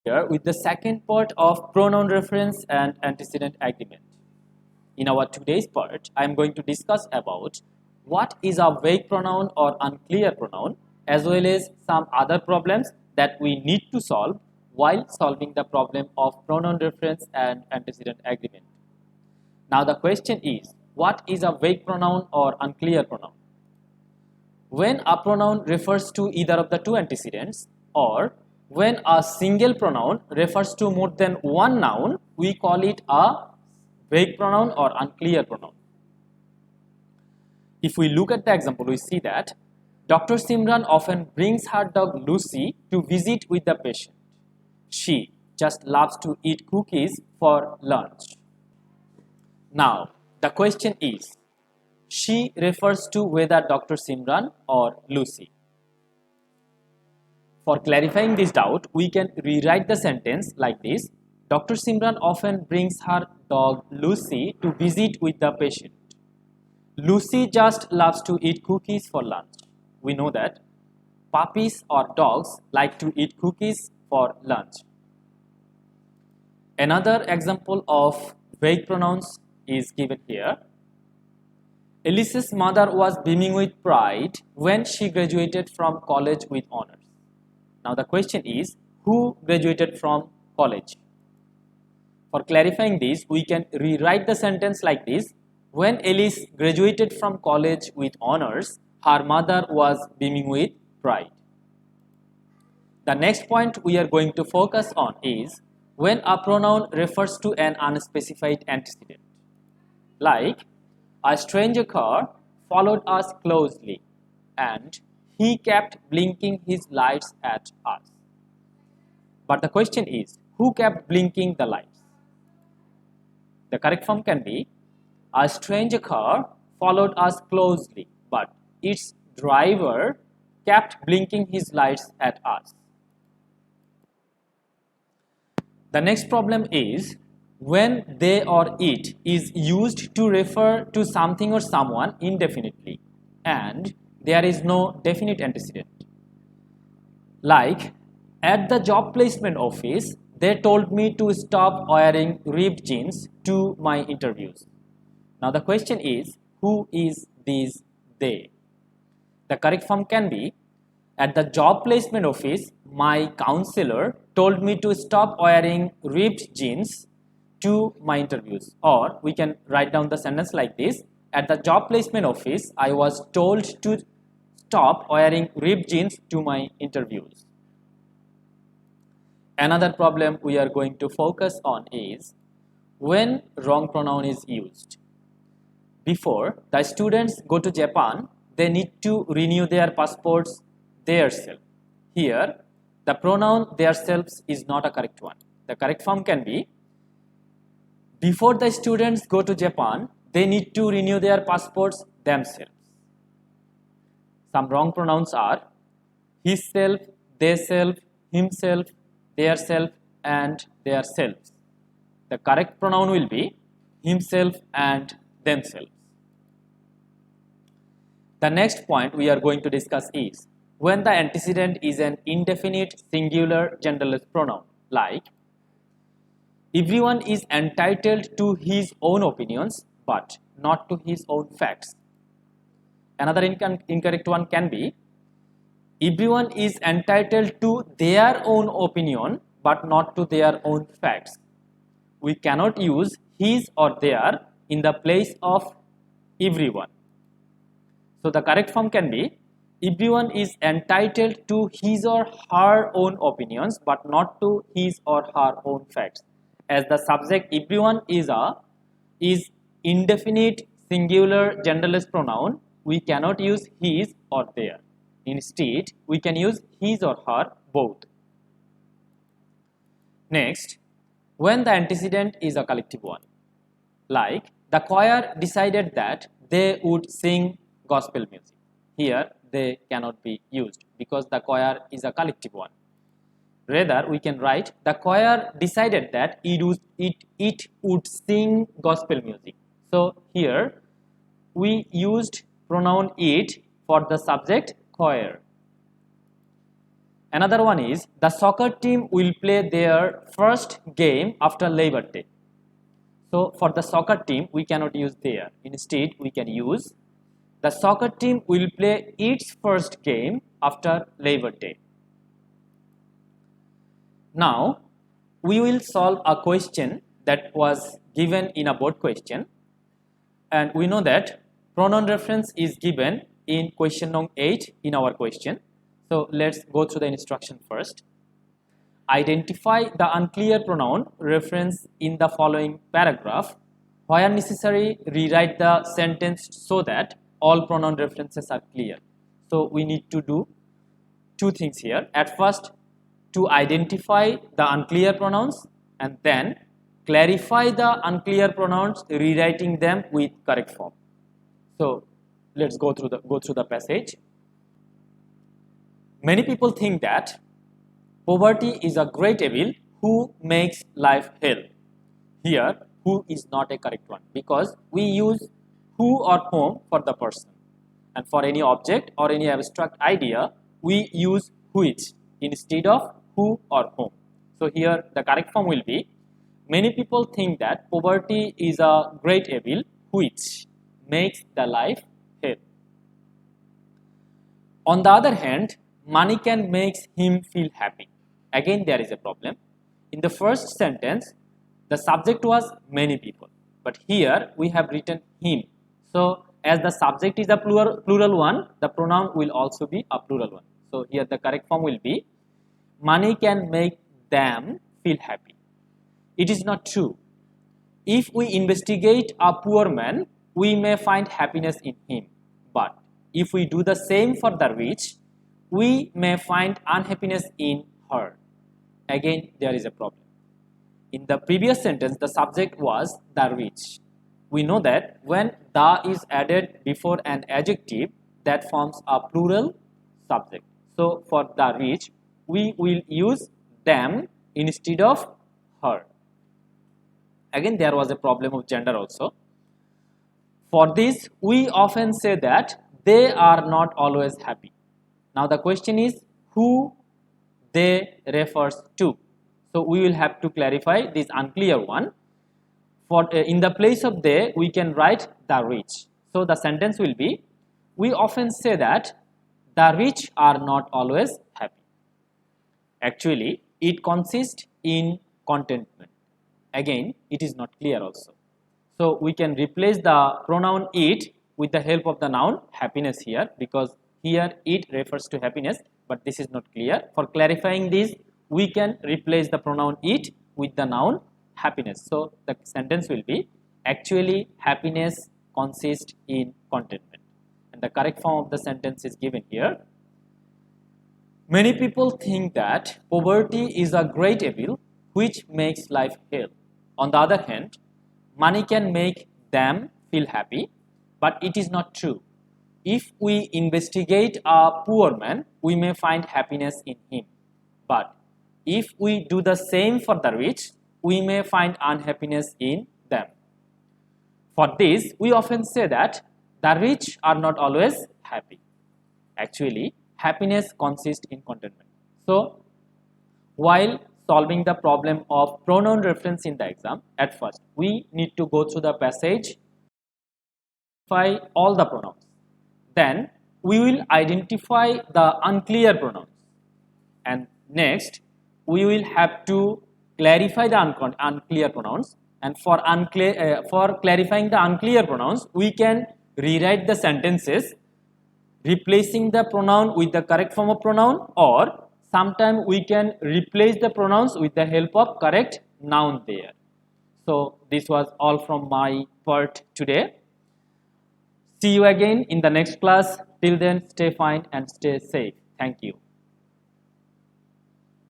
Here with the second part of pronoun reference and antecedent agreement. In our today's part, I am going to discuss about what is a vague pronoun or unclear pronoun, as well as some other problems that we need to solve while solving the problem of pronoun reference and antecedent agreement. Now the question is, what is a vague pronoun or unclear pronoun? When a pronoun refers to either of the two antecedents, or when a single pronoun refers to more than one noun, we call it a vague pronoun or unclear pronoun. If we look at the example, we see that Dr. Simran often brings her dog Lucy to visit with the patient. She just loves to eat cookies for lunch. Now, the question is, she refers to whether Dr. Simran or Lucy. For clarifying this doubt, we can rewrite the sentence like this. Dr. Simran often brings her dog Lucy to visit with the patient. Lucy just loves to eat cookies for lunch. We know that puppies or dogs like to eat cookies for lunch. Another example of vague pronouns is given here. Elise's mother was beaming with pride when she graduated from college with honors. Now the question is, who graduated from college? For clarifying this, we can rewrite the sentence like this. When Elise graduated from college with honors, her mother was beaming with pride. The next point we are going to focus on is when a pronoun refers to an unspecified antecedent. Like, a stranger car followed us closely and he kept blinking his lights at us. But the question is, who kept blinking the lights? The correct form can be, a stranger car followed us closely, but its driver kept blinking his lights at us. The next problem is when they or it is used to refer to something or someone indefinitely and there is no definite antecedent. Like, at the job placement office, they told me to stop wearing ripped jeans to my interviews. Now the question is, who is these they? The correct form can be, at the job placement office, my counselor told me to stop wearing ripped jeans to my interviews. Or we can write down the sentence like this. At the job placement office, I was told to stop wearing ripped jeans to my interviews. Another problem we are going to focus on is when wrong pronoun is used. Before the students go to Japan, they need to renew their passports theirself. Here, the pronoun theirselves is not a correct one. The correct form can be, before the students go to Japan, they need to renew their passports themselves. Some wrong pronouns are his self, they self, himself, their self, and their selves. The correct pronoun will be himself and themselves. The next point we are going to discuss is when the antecedent is an indefinite singular genderless pronoun, like, everyone is entitled to his own opinions but not to his own facts. Another incorrect one can be, everyone is entitled to their own opinion but not to their own facts. We cannot use his or their in the place of everyone. So the correct form can be, everyone is entitled to his or her own opinions but not to his or her own facts. As the subject everyone is indefinite singular genderless pronoun, we cannot use his or their. Instead, we can use his or her both. Next, when the antecedent is a collective one, like the choir decided that they would sing gospel music. Here, they cannot be used because the choir is a collective one. Rather, we can write the choir decided that it would sing gospel music. So here we used pronoun it for the subject choir. Another one is the soccer team will play their first game after Labor Day. So for the soccer team, we cannot use there. Instead, we can use the soccer team will play its first game after Labor Day. Now, we will solve a question that was given in a board question, and we know that pronoun reference is given in question number 8 in our question. So let's go through the instruction first. Identify the unclear pronoun reference in the following paragraph. Where necessary, rewrite the sentence so that all pronoun references are clear. So we need to do two things here. At first, to identify the unclear pronouns, and then clarify the unclear pronouns, rewriting them with correct form. So let's go through the passage. Many people think that poverty is a great evil who makes life hell. Here, who is not a correct one because we use who or whom for the person, and for any object or any abstract idea we use which instead of who or whom. So here the correct form will be, many people think that poverty is a great evil which makes the life hell. On the other hand, money can make him feel happy. Again there is a problem. In the first sentence, the subject was many people, but here we have written him. So as the subject is a plural one, the pronoun will also be a plural one. So here the correct form will be, money can make them feel happy. It is not true. If we investigate a poor man, we may find happiness in him. But if we do the same for the rich, we may find unhappiness in her. Again, there is a problem. In the previous sentence, the subject was the rich. We know that when the is added before an adjective, that forms a plural subject. So for the rich, we will use them instead of her. Again, there was a problem of gender also. For this, we often say that they are not always happy. Now the question is, who they refers to. So we will have to clarify this unclear one. For in the place of they, we can write the rich. So the sentence will be, we often say that the rich are not always happy. Actually, it consists in contentment. Again, it is not clear also. So we can replace the pronoun it with the help of the noun happiness here, because here it refers to happiness, but this is not clear. For clarifying this, we can replace the pronoun it with the noun happiness. So the sentence will be, actually happiness consists in contentment. And the correct form of the sentence is given here. Many people think that poverty is a great evil which makes life hell. On the other hand, money can make them feel happy, but it is not true. If we investigate a poor man, we may find happiness in him. But if we do the same for the rich, we may find unhappiness in them. For this, we often say that the rich are not always happy. Actually, happiness consists in contentment. So, while solving the problem of pronoun reference in the exam, at first, we need to go through the passage, identify all the pronouns. Then, we will identify the unclear pronouns. And next, we will have to clarify the unclear pronouns. And for clarifying the unclear pronouns, we can rewrite the sentences replacing the pronoun with the correct form of pronoun, or sometimes we can replace the pronouns with the help of correct noun there. So this was all from my part today. See you again in the next class. Till then, stay fine and stay safe. Thank you.